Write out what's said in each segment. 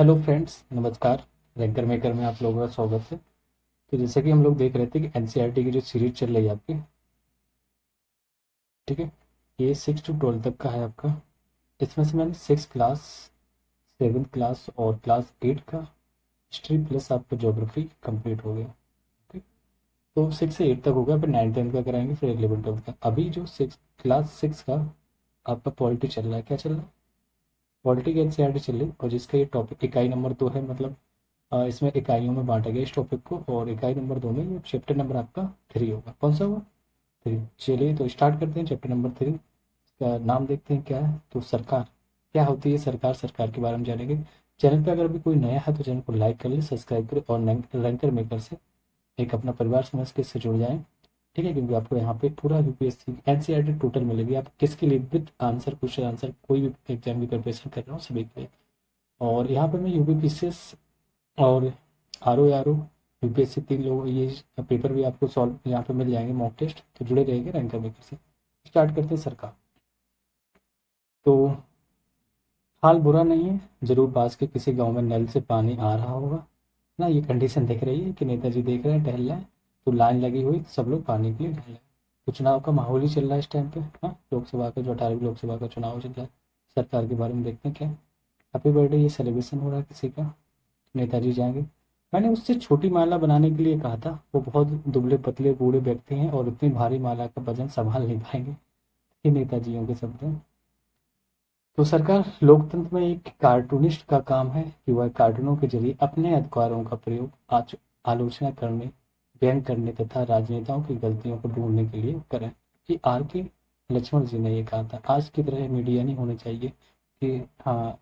Hello friends, नमस्कार। Ranker maker में आप लोगों का स्वागत है। तो जैसे कि हम लोग देख रहे थे कि एनसीईआरटी की जो सीरीज चल रही है आपकी, ठीक है, ये 6 to 12 तक का है आपका। इसमें से मैंने 6 क्लास, 7th क्लास और क्लास 8 का हिस्ट्री प्लस आपका ज्योग्राफी कंप्लीट हो गया। ठीक, तो 6 से 8 तक हो गया, फिर 9th 10th का कराएंगे, फिर 11th 12th का। अभी जो क्लास 6 का आपका पॉलिटी चल रहा है, क्या चल रहा है? पॉलिटी की एनसीईआरटी चल रही है, और जिसका ये टॉपिक इकाई नंबर 2 है, मतलब इसमें इकाइयों में बांटा गया इस टॉपिक को, और इकाई नंबर 2 में ये चैप्टर नंबर आपका 3 होगा। कौन सा होगा? 3। चलिए तो स्टार्ट करते हैं चैप्टर नंबर 3 का। नाम देखते हैं क्या है। तो सरकार क्या होती है? सरकार, सरकार के बारे में जानेंगे। चैनल पे अगर अभी कोई नया है तो चैनल को लाइक कर ले, सब्सक्राइब करें, और रैंकर मेकर से एक अपना परिवार समझ के इससे जुड़ जाएं। ठीक है, क्योंकि आपको यहाँ पे पूरा यूपीएससी एनसीईआरटी टोटल मिलेगी। आप किसके लिए? विद आंसर, क्वेश्चन आंसर, कोई भी एग्जाम की प्रिपरेशन कर रहा हूँ सभी के लिए। और यहाँ पे मैं यूपीपीसीएस और आर ओ यूपीएससी 3 लोग, ये पेपर भी आपको सॉल्व यहाँ पे मिल जाएंगे, मॉक टेस्ट। तो जुड़े रहेंगे रैंकर मेकर से। स्टार्ट करते हैं सरकार। तो हाल बुरा नहीं है, जरूर पास के किसी गांव में नल से पानी आ रहा होगा ना। ये कंडीशन दिख रही है कि नेताजी देख रहे हैं, टहल रहे हैं, तो लाइन लगी हुई, सब लोग पानी के लिए टहल रहे हैं। तो चुनाव का माहौल ही चल रहा है इस टाइम पे। हाँ, लोकसभा का जो 18वीं लोकसभा का चुनाव चल रहा है। सरकार के बारे में देखते हैं क्या। हैप्पी बर्थडे, ये सेलिब्रेशन हो रहा है किसी का। नेताजी जाएंगे। मैंने उससे छोटी माला बनाने के लिए कहा था, वो बहुत दुबले पतले बूढ़े व्यक्ति हैं और इतनी भारी माला का वजन संभाल नहीं पाएंगे। ये नेताजियों के शब्द हैं। तो सरकार, लोकतंत्र में एक कार्टूनिस्ट का काम है कि वह कार्टूनों के जरिए अपने अधिकारों का प्रयोग आलोचना करने, व्यंग करने तथा राजनेताओं की गलतियों को ढूंढने के लिए करें। ये आर के लक्ष्मण जी ने ये कहा था। आज की तरह मीडिया नहीं होनी चाहिए कि हाँ,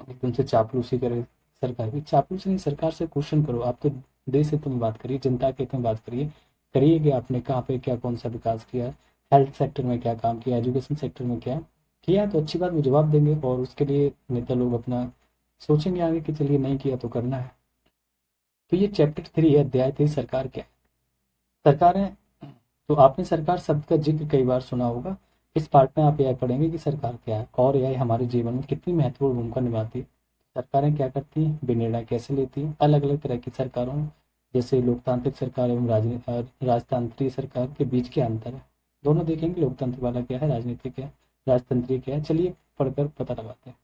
एकदम से चापलूसी करे। सरकार की चापलूसी नहीं, सरकार से क्वेश्चन करो। आप तो देश हित में बात करिए, जनता के हित में बात करिए। करिए कि आपने कहाँ पे क्या कौन सा विकास किया है, हेल्थ सेक्टर में क्या काम किया, एजुकेशन सेक्टर में क्या किया है, तो अच्छी बात, वो जवाब देंगे। और उसके लिए नेता लोग अपना सोचेंगे आगे कि चलिए नहीं किया तो करना है। तो ये चैप्टर 3 है, अध्याय 3, सरकार क्या है। सरकार है, तो आपने सरकार शब्द का जिक्र कई बार सुना होगा। इस पार्ट में आप यह पढ़ेंगे कि सरकार क्या है और यह हमारे जीवन में कितनी महत्वपूर्ण भूमिका निभाती है। सरकारें क्या करती हैं, वे निर्णय कैसे लेती हैं। अलग अलग तरह की सरकारों में, जैसे लोकतांत्रिक सरकार एवं राजतांत्रिक सरकार के बीच क्या अंतर है, दोनों देखेंगे। लोकतंत्र वाला क्या है, राजनीतिक क्या है, राजतंत्रीय क्या है। चलिए पढ़कर पता लगाते हैं।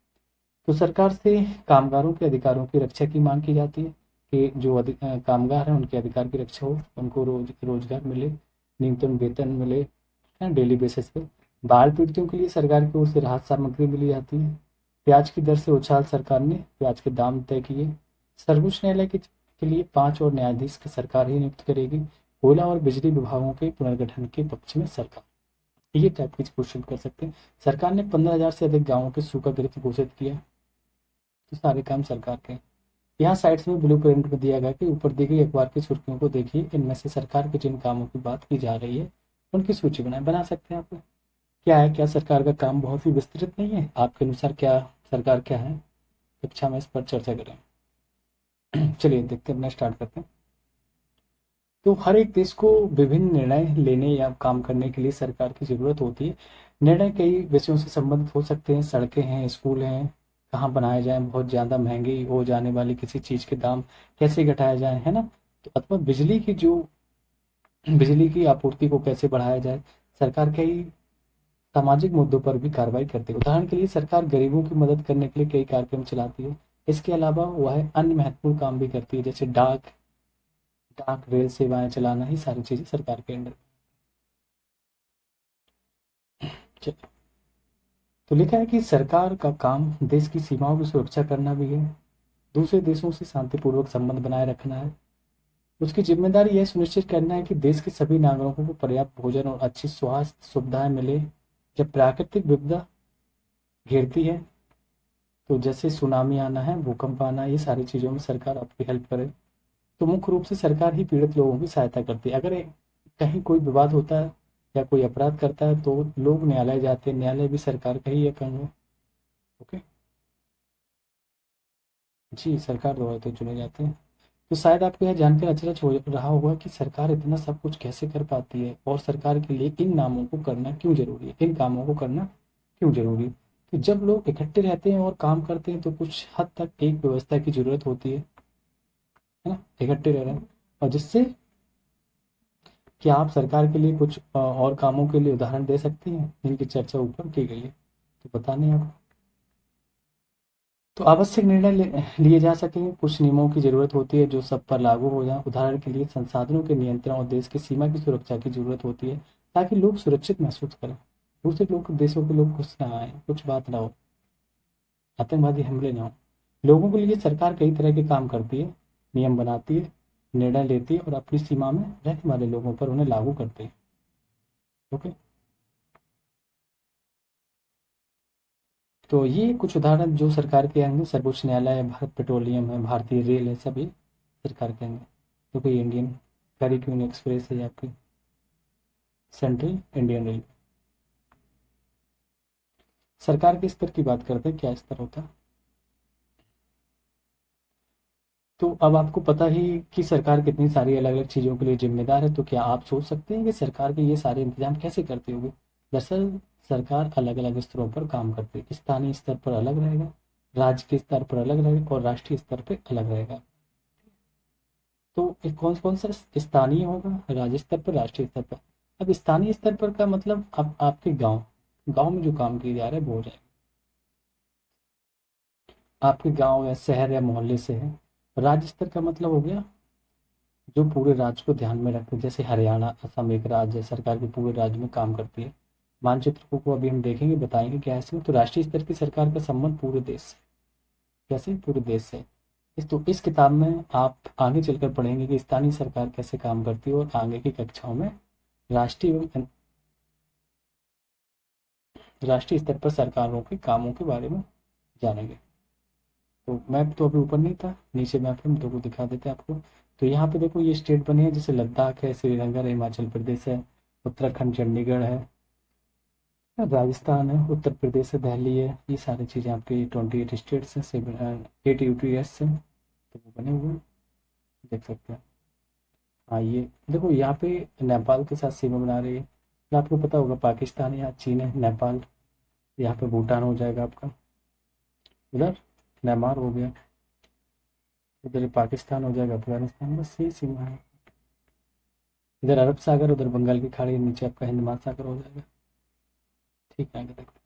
तो सरकार से कामगारों के अधिकारों की रक्षा की मांग की जाती है कि जो कामगार हैं उनके अधिकार की रक्षा हो, उनको रोजगार मिले, न्यूनतम वेतन मिले, है डेली बेसिस पे। बाढ़ पीड़ितों के लिए सरकार की ओर से राहत सामग्री मिली जाती है। प्याज की दर से उछाल, सरकार ने प्याज के दाम तय किए। सर्वोच्च न्यायालय के लिए 5 और न्यायाधीश की सरकार ही नियुक्त करेगी। कोयला और बिजली विभागों के पुनर्गठन के पक्ष में सरकार, ये टाइप के क्वेश्चन कर सकते हैं। सरकार ने 15,000 से अधिक गाँवों के सूखाग्रस्त घोषित किया। तो सारे काम सरकार के हैं। यहाँ साइड्स में ब्लू प्रिंट में दिया गया कि ऊपर दी गई अखबार की सुर्खियों को देखिए, इनमें से सरकार के जिन कामों की बात की जा रही है उनकी सूची बना सकते हैं आप। क्या है, क्या सरकार का काम बहुत ही विस्तृत नहीं है? आपके अनुसार क्या सरकार क्या है? कक्षा में इस पर चर्चा करें। चलिए देखते हैं, अपना स्टार्ट करते हैं। तो हर एक देश को विभिन्न निर्णय लेने या काम करने के लिए सरकार की जरूरत होती है। निर्णय कई विषयों से संबंधित हो सकते हैं। सड़कें हैं, स्कूल हैं, कहाँ बनाए जाएं, बहुत ज़्यादा महंगी हो जाने वाली किसी चीज़ के दाम कैसे घटाया जाए, है ना। तो अथवा बिजली की आपूर्ति को कैसे बढ़ाया जाए। सरकार कई सामाजिक मुद्दों पर भी कार्रवाई करती है। उदाहरण के लिए सरकार गरीबों की मदद करने के लिए कई कार्यक्रम चलाती है। इसके अलावा वह अन्य महत्वपूर्ण काम भी करती है, जैसे डाक रेल सेवाएं चलाना, ही सारी चीजें सरकार के अंडर। चलिए, तो लिखा है कि सरकार का काम देश की सीमाओं की सुरक्षा करना भी है, दूसरे देशों से शांतिपूर्वक संबंध बनाए रखना है। उसकी जिम्मेदारी यह सुनिश्चित करना है कि देश के सभी नागरिकों को पर्याप्त भोजन और अच्छी स्वास्थ्य सुविधाएं मिले। जब प्राकृतिक विपदा घेरती है, तो जैसे सुनामी आना है, भूकंप आना, ये सारी चीज़ों में सरकार आपकी हेल्प करे। तो मुख्य रूप से सरकार ही पीड़ित लोगों की सहायता करती है। अगर कहीं कोई विवाद होता है या कोई अपराध करता है तो लोग न्यायालय जाते हैं, न्यायालय भी सरकार का ही एक अंग है। ओके, जी, सरकार द्वारा तो चुने जाते हैं। तो शायद आपको यह जानकर अचरज हो रहा होगा कि सरकार इतना सब कुछ कैसे कर पाती है और सरकार के लिए इन नामों को करना क्यों जरूरी है, इन कामों को करना क्यों जरूरी है। तो तो जब लोग इकट्ठे रहते हैं और काम करते हैं तो कुछ हद तक एक व्यवस्था की जरूरत होती है ना, इकट्ठे रह रहे हैं। और जिससे कि आप सरकार के लिए कुछ और कामों के लिए उदाहरण दे सकती हैं जिनकी चर्चा ऊपर की गई है, तो बताने आप। तो आवश्यक निर्णय लिए जा सकें, कुछ नियमों की जरूरत होती है जो सब पर लागू हो जाए। उदाहरण के लिए संसाधनों के नियंत्रण और देश की सीमा की सुरक्षा की जरूरत होती है, ताकि लोग सुरक्षित महसूस करें, दूसरे लोग देशों के लोग घुस ना आए, कुछ बात ना हो, आतंकवादी हमले ना हो। लोगों के लिए सरकार कई तरह के काम करती है, नियम बनाती है, निर्णय लेती है और अपनी सीमा में रहने वाले लोगों पर उन्हें लागू करती है। ओके। तो ये कुछ उदाहरण जो सरकार के अंग हैं, सर्वोच्च न्यायालय है, भारत पेट्रोलियम है, भारतीय रेल है, सभी सरकार के अंग हैं। तो कोई इंडियन कैरिक्यून एक्सप्रेस है, आपकी सेंट्रल इंडियन रेल। सरकार के स्तर की बात करते हैं, क्या स्तर होता है। तो अब आपको पता ही कि सरकार कितनी सारी अलग अलग चीज़ों के लिए जिम्मेदार है, तो क्या आप सोच सकते हैं कि सरकार के ये सारे इंतजाम कैसे करती होगी। दरअसल सरकार अलग अलग स्तरों पर काम करती है, स्थानीय स्तर पर अलग रहेगा, राज्य के स्तर पर अलग रहेगा और राष्ट्रीय स्तर पर अलग रहेगा। तो एक कौन कौन सा स्थानीय होगा, राज्य स्तर पर, राष्ट्रीय स्तर पर। अब स्थानीय स्तर पर का मतलब अब आपके गांव गांव में जो काम किया जा रहा है वो हो जाएगा, आपके गांव या शहर या मोहल्ले से है। राज्य स्तर का मतलब हो गया जो पूरे राज्य को ध्यान में रखते हैं, जैसे हरियाणा असम एक राज्य है, सरकार के पूरे राज्य में काम करती है। मानचित्र को अभी हम देखेंगे, बताएंगे क्या है इसमें। तो राष्ट्रीय स्तर की सरकार का संबंध पूरे देश से, कैसे, पूरे देश से। इस किताब में आप आगे चलकर पढ़ेंगे कि स्थानीय सरकार कैसे काम करती है, और आगे की कक्षाओं में राष्ट्रीय एवं राष्ट्रीय स्तर पर सरकारों के कामों के बारे में जानेंगे। तो मैप तो अभी ऊपर नहीं था, नीचे मैप हम दो को दिखा देते हैं आपको। तो यहाँ पे देखो ये स्टेट बने हैं, जैसे लद्दाख है, श्रीनगर है, हिमाचल प्रदेश है, उत्तराखंड, चंडीगढ़ है, राजस्थान है, उत्तर प्रदेश है, दिल्ली है। ये सारी चीज़ें आपकी 28 स्टेट्स हैं, 8 यूटीएस हैं, तो वो बने हुए हैं, देख सकते हैं। हाँ ये देखो यहाँ पे नेपाल के साथ सीमा बना रही है, तो आपको पता होगा पाकिस्तान, यहाँ चीन है, नेपाल, यहाँ पे भूटान हो जाएगा आपका, उधर म्यांमार हो गया, उधर पाकिस्तान हो जाएगा, अफगानिस्तान, बस यही सीमा है। इधर अरब सागर, उधर बंगाल की खाड़ी, नीचे आपका हिंद महासागर हो जाएगा। ठीक है, आगे देखते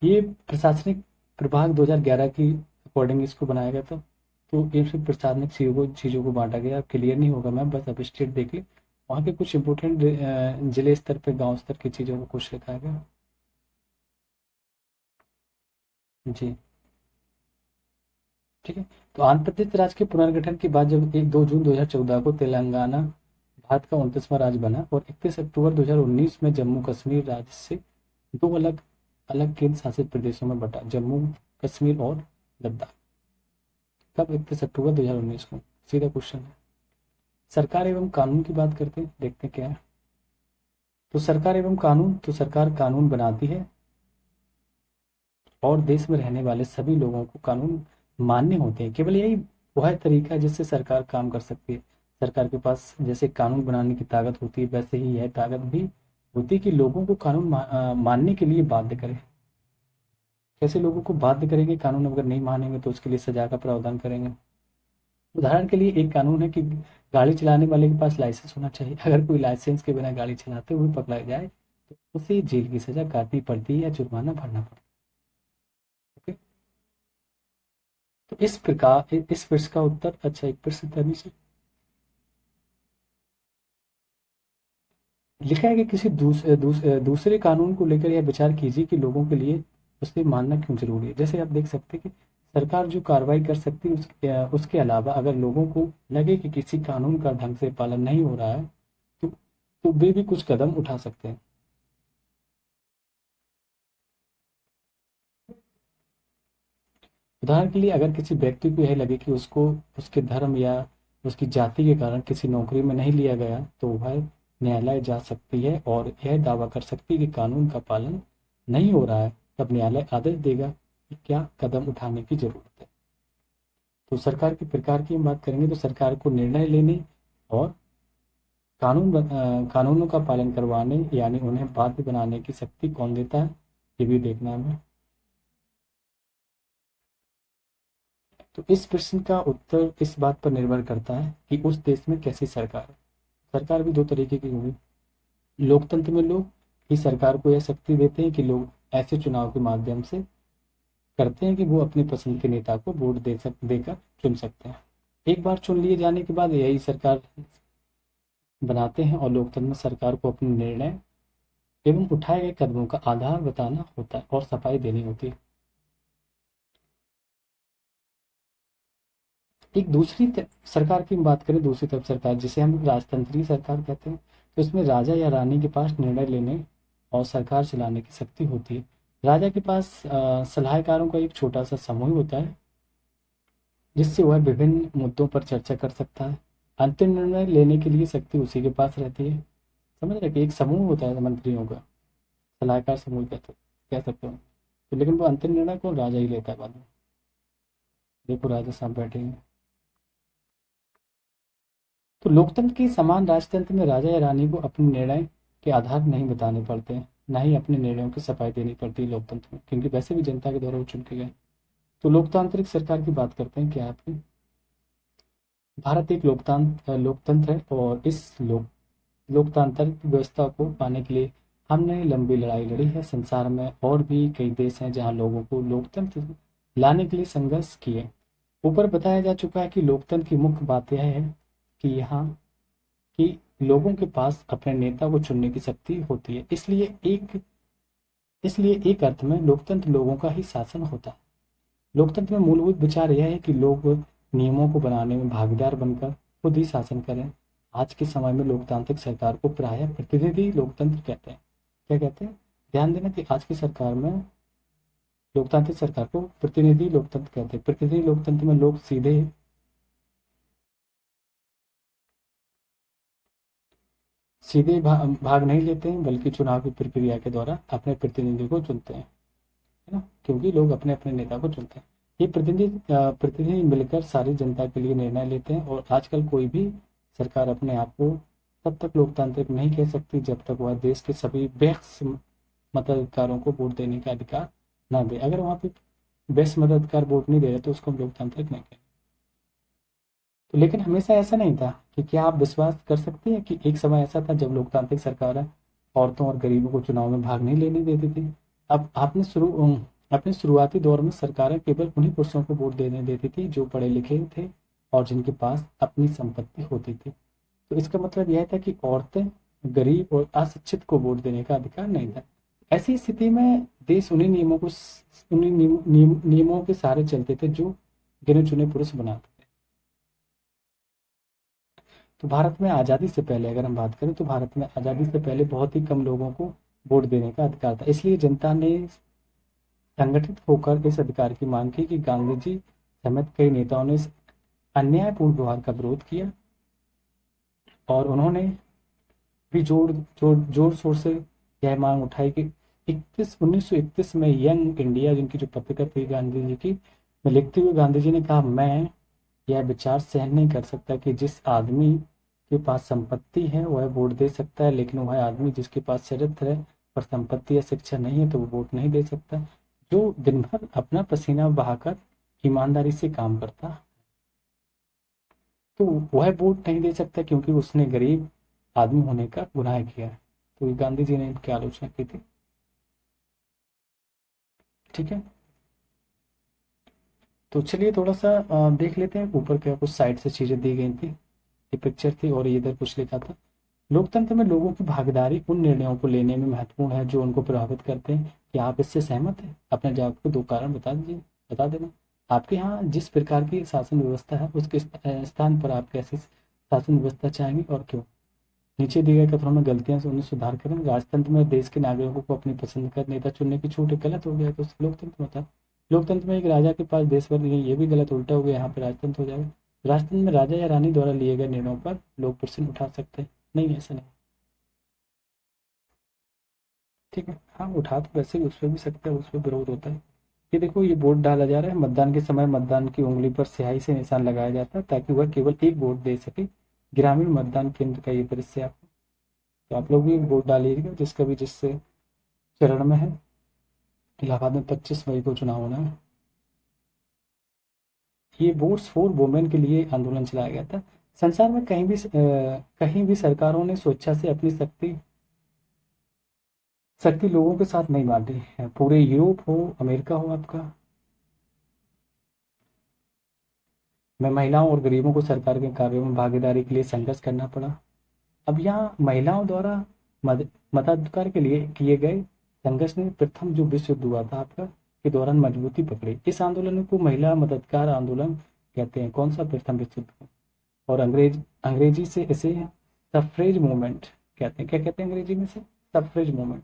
हैं। ये प्रशासनिक प्रभाग 2011 की अकॉर्डिंग इसको बनाया गया था। तो ये सिर्फ प्रशासनिक चीज़ों को बांटा गया। अब क्लियर नहीं होगा मैम, बस अब स्टेट देख ली, वहाँ के कुछ इंपॉर्टेंट जिले स्तर पे, गांव स्तर की चीज़ों को कुछ लिखा गया। जी ठीक है। तो आंध्र प्रदेश राज्य के पुनर्गठन के बाद जब 2 जून 2014 को तेलंगाना भारत का 29वां राज्य बना, और 31 अक्टूबर 2019 में जम्मू कश्मीर राज्य से दो अलग अलग केंद्र शासित प्रदेशों में बटा, जम्मू कश्मीर और लद्दाख। कब, 31 अक्टूबर 2019 को। सीधा क्वेश्चन है। सरकार एवं कानून की बात करते हैं, देखते हैं क्या है। तो सरकार एवं कानून, तो सरकार कानून बनाती है और देश में रहने वाले सभी लोगों को कानून मान्य होते हैं। केवल यही वह तरीका है जिससे सरकार काम कर सकती है। सरकार के पास जैसे कानून बनाने की ताकत होती है, वैसे ही यह ताकत भी होती है कि लोगों को कानून मानने के लिए बाध्य करे। कैसे लोगों को बाध्य करेंगे, कानून अगर नहीं मानेंगे तो उसके लिए सजा का प्रावधान करेंगे। उदाहरण के लिए एक कानून है कि गाड़ी चलाने वाले के पास लाइसेंस होना चाहिए। अगर कोई लाइसेंस के बिना गाड़ी चलाते हुए पकड़ा जाए तो उसे जेल की सजा काटनी पड़ती है या जुर्माना भरना पड़ता है। तो इस प्रकार इस प्रश्न का उत्तर, अच्छा एक प्रश्न था नीचे लिखा है कि किसी दूसरे कानून को लेकर यह विचार कीजिए कि लोगों के लिए उसे मानना क्यों जरूरी है। जैसे आप देख सकते हैं कि सरकार जो कार्रवाई कर सकती है, उसके अलावा अगर लोगों को लगे कि किसी कानून का ढंग से पालन नहीं हो रहा है, तो वे भी कुछ कदम उठा सकते हैं। उदाहरण के लिए अगर किसी व्यक्ति को यह लगे कि उसको उसके धर्म या उसकी जाति के कारण किसी नौकरी में नहीं लिया गया, तो वह न्यायालय जा सकती है और यह दावा कर सकती है कि कानून का पालन नहीं हो रहा है। तब न्यायालय आदेश देगा कि क्या कदम उठाने की जरूरत है। तो सरकार के प्रकार की हम बात करेंगे, तो सरकार को निर्णय लेने और कानूनों का पालन करवाने यानी उन्हें बाध्य बनाने की शक्ति कौन देता है, ये भी देखना है हमें। तो इस प्रश्न का उत्तर इस बात पर निर्भर करता है कि उस देश में कैसी सरकार है। सरकार भी दो तरीके की होगी। लोकतंत्र में लोग ही सरकार को यह शक्ति देते हैं कि लोग ऐसे चुनाव के माध्यम से करते हैं कि वो अपनी पसंद के नेता को वोट देकर चुन सकते हैं। एक बार चुन लिए जाने के बाद यही सरकार बनाते हैं, और लोकतंत्र में सरकार को अपने निर्णय एवं उठाए गए कदमों का आधार बताना होता है और सफाई देनी होती है। एक सरकार की बात करें, दूसरी तरफ सरकार जिसे हम राजतंत्रीय सरकार कहते हैं, तो इसमें राजा या रानी के पास निर्णय लेने और सरकार चलाने की शक्ति होती है। राजा के पास सलाहकारों का एक छोटा सा समूह होता है, जिससे वह विभिन्न मुद्दों पर चर्चा कर सकता है। अंतिम निर्णय लेने के लिए शक्ति उसी के पास रहती है। समझ रहे कि एक समूह होता है मंत्रियों का, सलाहकार समूह कह सकते हो। तो लेकिन वो अंतिम निर्णय को राजा ही लेता है बाद में। देखो राजा साहब बैठे हैं। तो लोकतंत्र के समान राजतंत्र में राजा या रानी को अपने निर्णय के आधार नहीं बताने पड़ते हैं, ना ही अपने निर्णयों की सफाई देनी पड़ती है लोकतंत्र में, क्योंकि वैसे भी जनता के द्वारा वो चुन के गए। तो लोकतांत्रिक सरकार की बात करते हैं क्या है आपकी। भारत एक लोकतंत्र है, और इस लोकतांत्रिक व्यवस्था को पाने के लिए हमने लंबी लड़ाई लड़ी है। संसार में और भी कई देश हैं जहां लोगों को लोकतंत्र लाने के लिए संघर्ष किए। ऊपर बताया जा चुका है कि लोकतंत्र की मुख्य बात यह है कि यहाँ कि लोगों के पास अपने नेता को चुनने की शक्ति होती है। इसलिए एक अर्थ में लोकतंत्र लोगों का ही शासन होता है। लोकतंत्र में मूलभूत विचार यह है कि लोग नियमों को बनाने में भागीदार बनकर खुद ही शासन करें। आज के समय में लोकतांत्रिक सरकार को प्रायः प्रतिनिधि लोकतंत्र कहते हैं। क्या कहते हैं? ध्यान देना कि आज की सरकार में लोकतांत्रिक सरकार को प्रतिनिधि लोकतंत्र कहते हैं। प्रतिनिधि लोकतंत्र में लोग सीधे भाग नहीं लेते हैं, बल्कि चुनाव की प्रक्रिया के द्वारा अपने प्रतिनिधि को चुनते हैं, है ना, क्योंकि लोग अपने अपने नेता को चुनते हैं। ये प्रतिनिधि मिलकर सारी जनता के लिए निर्णय लेते हैं, और आजकल कोई भी सरकार अपने आप को तब तक लोकतांत्रिक नहीं कह सकती जब तक वह देश के सभी वयस्क मताधिकारों को वोट देने का अधिकार ना दे। अगर वहाँ पे वयस्क मताधिकार वोट नहीं दे रहे तो उसको हम लोकतांत्रिक नहीं कहें। तो लेकिन हमेशा ऐसा नहीं था कि क्या आप विश्वास कर सकते हैं कि एक समय ऐसा था जब लोकतांत्रिक सरकारें औरतों और गरीबों को चुनाव में भाग नहीं लेने देती थी। अब अपने शुरुआती दौर में सरकारें केवल उन्हीं पुरुषों को वोट देने देती थी जो पढ़े लिखे थे और जिनके पास अपनी संपत्ति होती थी। तो इसका मतलब यह था कि औरतें, गरीब और अशिक्षित को वोट देने का अधिकार नहीं था। ऐसी स्थिति में देश उन्हीं नियमों के सहारे चलते थे जो गिने चुने पुरुष बनाते। तो भारत में आज़ादी से पहले अगर हम बात करें तो भारत में आज़ादी से पहले बहुत ही कम लोगों को वोट देने का अधिकार था। इसलिए जनता ने संगठित होकर इस अधिकार की मांग की कि गांधी जी समेत कई नेताओं ने इस अन्यायपूर्ण व्यवहार का विरोध किया, और उन्होंने भी जोर शोर से यह मांग उठाई कि 1931 में यंग इंडिया, जिनकी जो पत्रिका थी गांधी जी की, में लिखते हुए गांधी जी ने कहा, मैं यह विचार सहन नहीं कर सकता कि जिस आदमी के पास संपत्ति है वह वोट दे सकता है, लेकिन वह आदमी जिसके पास चरित्र है पर संपत्ति या शिक्षा नहीं है तो वो वोट नहीं दे सकता। जो दिन भर अपना पसीना बहाकर ईमानदारी से काम करता, तो वह वोट नहीं दे सकता क्योंकि उसने गरीब आदमी होने का गुनाह किया है। तो गांधी जी ने इनकी आलोचना की थी। ठीक है, तो चलिए थोड़ा सा देख लेते हैं ऊपर क्या कुछ साइड से चीजें दी गई थी। ये पिक्चर थी और इधर कुछ लिखा था। लोकतंत्र में लोगों की भागीदारी उन निर्णयों को लेने में महत्वपूर्ण है जो उनको प्रभावित करते हैं। क्या आप इससे सहमत हैं? अपने जवाब को दो कारण बता दीजिए, बता देना। आपके यहाँ जिस प्रकार की शासन व्यवस्था है उसके स्थान पर आप कैसी शासन व्यवस्था चाहेंगे और क्यों? नीचे दिए गए कथनों में गलतियां से उन्हें सुधार करें। राजतंत्र में देश के नागरिकों को अपनी पसंद का नेता चुनने की छूट गलत हो गया तो लोकतंत्र में था। लोकतंत्र में एक राजा के पास देश भर नहीं, ये भी गलत, उल्टा हो गया, यहाँ पे राजतंत्र हो जाएगा। राजतंत्र में राजा या रानी द्वारा लिए गए निर्णयों पर लोग प्रश्न उठा सकते हैं। नहीं, ऐसा नहीं। ठीक है, हाँ उठा तो वैसे भी उस पर भी सकते हैं, उस पर विरोध होता है। ये देखो, ये वोट डाला जा रहा है। मतदान के समय मतदान की उंगली पर स्याही से निशान लगाया जाता है ताकि वह केवल एक वोट दे सके। ग्रामीण मतदान केंद्र का ये दृश्य है। तो आप लोग भी वोट डालिएगा जिसका भी जिस चरण में है। इलाहाबाद में 25 मई को चुनाव होना है। ये वोट्स फॉर वुमेन के लिए आंदोलन चलाया गया था। संसार में कहीं भी सरकारों ने स्वेच्छा से अपनी शक्ति शक्ति लोगों के साथ नहीं बांटी है। पूरे यूरोप हो, अमेरिका हो आपका, में महिलाओं और गरीबों को सरकार के कार्यों में भागीदारी के लिए संघर्ष करना पड़ा। अब यहाँ महिलाओं द्वारा मताधिकार के लिए किए गए संघर्ष ने प्रथम जो विश्व युद्ध हुआ था आपका के दौरान मजबूती पकड़ी। इस आंदोलन को महिला मताधिकार आंदोलन कहते हैं। कौन सा प्रथम विश्व युद्ध? और अंग्रेजी से इसे सफ्रेज मूवमेंट कहते हैं। क्या कहते हैं अंग्रेजी में से? सफ्रेज मूवमेंट।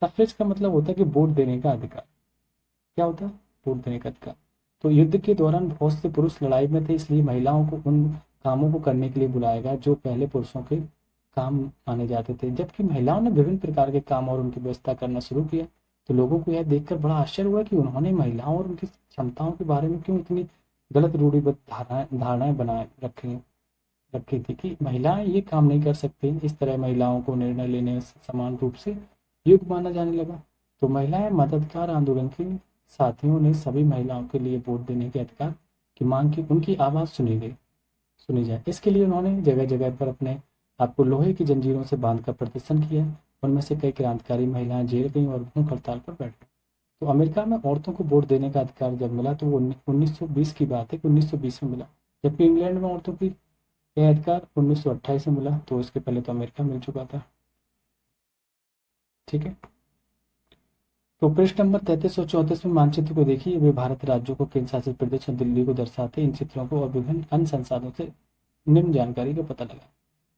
सफ्रेज का मतलब होता है कि वोट देने का अधिकार। क्या होता है? वोट देने का अधिकार। तो युद्ध के दौरान बहुत से पुरुष लड़ाई में थे, इसलिए महिलाओं को उन कामों को करने के लिए बुलाया गया जो पहले पुरुषों के काम माने जाते थे। जबकि महिलाओं ने विभिन्न प्रकार के काम और उनकी व्यवस्था करना शुरू किया, तो लोगों को यह देखकर बड़ा आश्चर्य हुआ कि उन्होंने महिलाओं और उनकी क्षमताओं के बारे में क्यों इतनी गलत रूढ़िबद्ध धारणाएं बनाए रखी थी कि महिलाएं ये काम नहीं कर सकती। इस तरह महिलाओं को निर्णय लेने में समान रूप से योग्य माना जाने लगा। तो महिलाएं मताधिकार आंदोलन के साथियों ने सभी महिलाओं के लिए वोट देने के अधिकार की मांग की। उनकी आवाज़ सुनी जाए, इसके लिए उन्होंने जगह जगह पर अपने आपको लोहे की जंजीरों से बांध कर प्रदर्शन किया। उनमें से कई क्रांतिकारी महिलाएं जेल गईं और भूख हड़ताल पर बैठ गईं। तो अमेरिका में औरतों को वोट देने का अधिकार जब मिला तो वो 1920 की बात है कि 1920 में मिला। जबकि इंग्लैंड में औरतों की यह अधिकार 1928 में मिला, तो इसके पहले तो अमेरिका मिल चुका था। ठीक है। तो पृष्ठ नंबर 33 और 34 में मानचित्र को देखिए। वे भारत राज्यों को, केंद्र शासित प्रदेश और दिल्ली को दर्शाते हैं। इन चित्रों को और विभिन्न अन्य संसाधनों से निम्न जानकारी का पता लगा।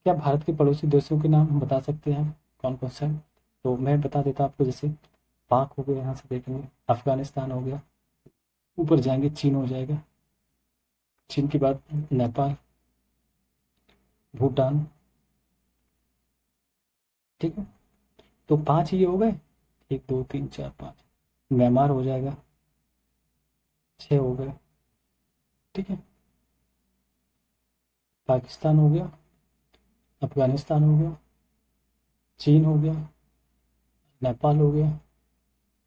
क्या भारत के पड़ोसी देशों के नाम बता सकते हैं आप? कौन कौन सा है? तो मैं बता देता हूँ आपको। जैसे पाक हो गया, यहाँ से देखेंगे अफगानिस्तान हो गया, ऊपर जाएंगे चीन हो जाएगा, चीन के बाद नेपाल, भूटान। ठीक है। तो 5 ये हो गए। 1 2 3 4 5। म्यांमार हो जाएगा, 6 हो गए। ठीक है। पाकिस्तान हो गया, अफगानिस्तान हो गया, चीन हो गया, नेपाल हो गया,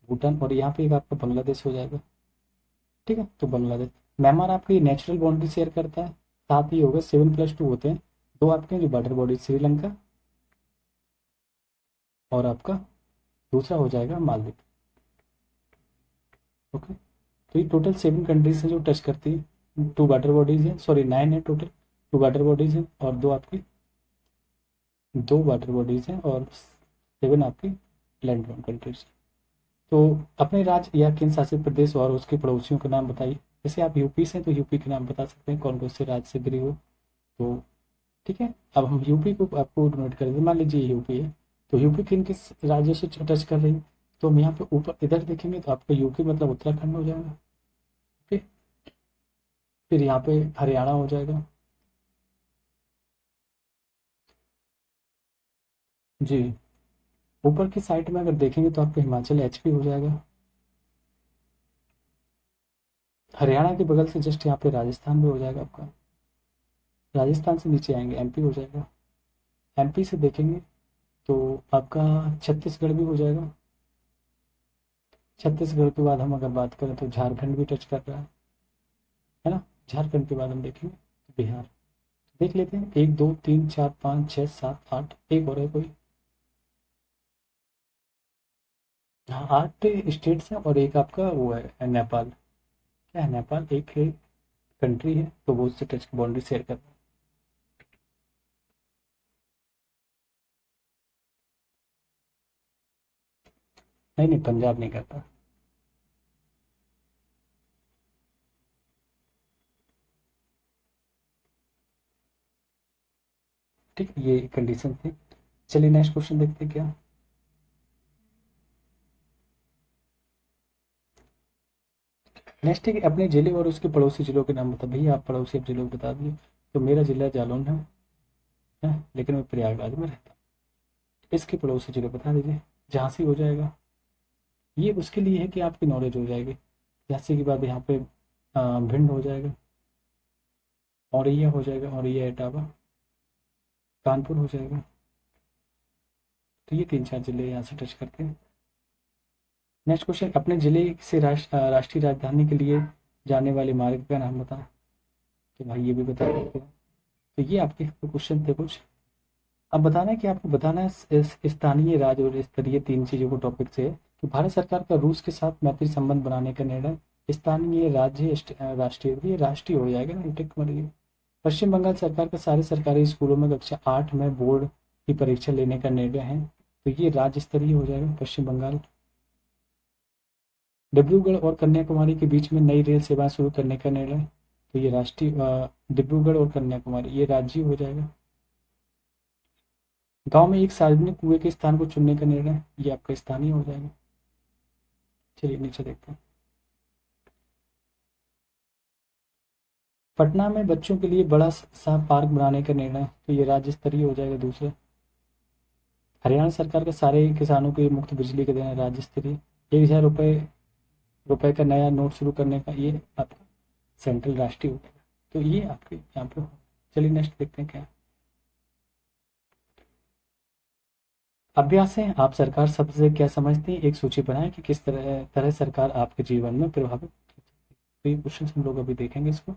भूटान, और यहाँ पे एक आपका बांग्लादेश हो जाएगा। ठीक है। तो बांग्लादेश, म्यांमार आपकी नेचुरल बाउंड्री शेयर करता है। 7 ही हो गए, 7+2 होते हैं। 2 आपके हैं जो बॉर्डर बॉडी, श्रीलंका, और आपका दूसरा हो जाएगा मालदीव। ओके। तो ये टोटल 7 कंट्रीज हैं जो टच करती है। 2 बॉर्डर बॉडीज हैं, सॉरी 9 है टोटल। 2 बॉर्डर बॉडीज हैं और 2 आपकी 2 वाटर बॉडीज हैं और 7 आपकी लैंड लोन कंट्रीज। तो अपने राज्य या केंद्र शासित प्रदेश और उसके पड़ोसियों के नाम बताइए। जैसे आप यूपी से हैं तो यूपी के नाम बता सकते हैं, कौन कौन से राज्य से गिरी हो। तो ठीक है। अब हम यूपी को आपको नोट कर दें। मान लीजिए यूपी है, तो यूपी किन किस राज्यों से टच कर रही है? तो हम यहाँ पे ऊपर इधर देखेंगे तो आपका यूपी मतलब उत्तराखंड हो जाएगा। ओके। फिर यहाँ पे हरियाणा हो जाएगा। जी। ऊपर की साइड में अगर देखेंगे तो आपका हिमाचल एचपी हो जाएगा। हरियाणा के बगल से जस्ट यहाँ पे राजस्थान भी हो जाएगा आपका। राजस्थान से नीचे आएंगे एमपी हो जाएगा। एमपी से देखेंगे तो आपका छत्तीसगढ़ भी हो जाएगा। छत्तीसगढ़ के बाद हम अगर बात करें तो झारखंड भी टच कर रहा है ना। झारखंड के बाद हम देखेंगे तो बिहार। देख लेते हैं 1 2 3 4 5 6 7 8, एक और है कोई। हाँ, 8 स्टेट्स हैं और एक आपका वो है नेपाल। क्या है? नेपाल एक कंट्री है, तो वो उससे टच बाउंड्री शेयर कर रहा है। नहीं नहीं, पंजाब नहीं करता। ठीक है, ये कंडीशन थी। चलिए नेक्स्ट क्वेश्चन देखते हैं क्या। नेक्स्ट है कि अपने जिले और उसके पड़ोसी जिलों के नाम बता। भैया आप पड़ोसी जिलों को बता दिए। तो मेरा जिला जालौन है, लेकिन मैं प्रयागराज में रहता हूँ। इसके पड़ोसी जिले बता दीजिए। झांसी हो जाएगा। ये उसके लिए है कि आपकी नॉलेज हो जाएगी। झांसी के बाद यहाँ पे भिंड हो जाएगा, औरैया हो जाएगा, औरैया इटावा, कानपुर हो जाएगा। तो ये 3 4 जिले यहाँ से टच करते हैं। नेक्स्ट क्वेश्चन, अपने जिले से राष्ट्रीय राजधानी के लिए जाने वाले मार्ग का नाम बताएं। तो भाई ये भी बता सकते हैं। तो ये आपके क्वेश्चन थे कुछ। अब बताना है कि आपको बताना है स्थानीय राज्य और स्तरीय तीन चीज़ों को टॉपिक से कि भारत सरकार का रूस के साथ मैत्री संबंध बनाने का निर्णय। स्थानीय राज्य राष्ट्रीय, ये राष्ट्रीय हो जाएगा ना, टिक मर गई। पश्चिम बंगाल सरकार का सारे सरकारी स्कूलों में कक्षा 8 में बोर्ड की परीक्षा लेने का निर्णय है। तो ये राज्य स्तरीय हो जाएगा पश्चिम बंगाल। डिब्रूगढ़ और कन्याकुमारी के बीच में नई रेल सेवाएं शुरू करने का निर्णय। तो ये राष्ट्रीय, डिब्रूगढ़ और कन्याकुमारी ये राज्य हो जाएगा। गांव में एक सार्वजनिक कुएं के स्थान को चुनने का निर्णय, ये आपका स्थानीय हो जाएगा। चलिए नीचे देखते हैं। पटना में बच्चों के लिए बड़ा सा पार्क बनाने का निर्णय। तो ये राज्य स्तरीय हो जाएगा दूसरा। हरियाणा सरकार के सारे किसानों को ये मुफ्त बिजली का देना, राज्य स्तरीय। 1,000 रुपये का नया नोट शुरू करने का, ये आपका सेंट्रल राष्ट्रीय हो जाएगा। तो ये आपके यहाँ पे। चलिए नेक्स्ट देखते हैं क्या अभ्यास है। आप सरकार शब्द से क्या समझते हैं, एक सूची बनाएं कि किस तरह तरह सरकार आपके जीवन में प्रभावित। तो ये क्वेश्चन हम लोग अभी देखेंगे इसको।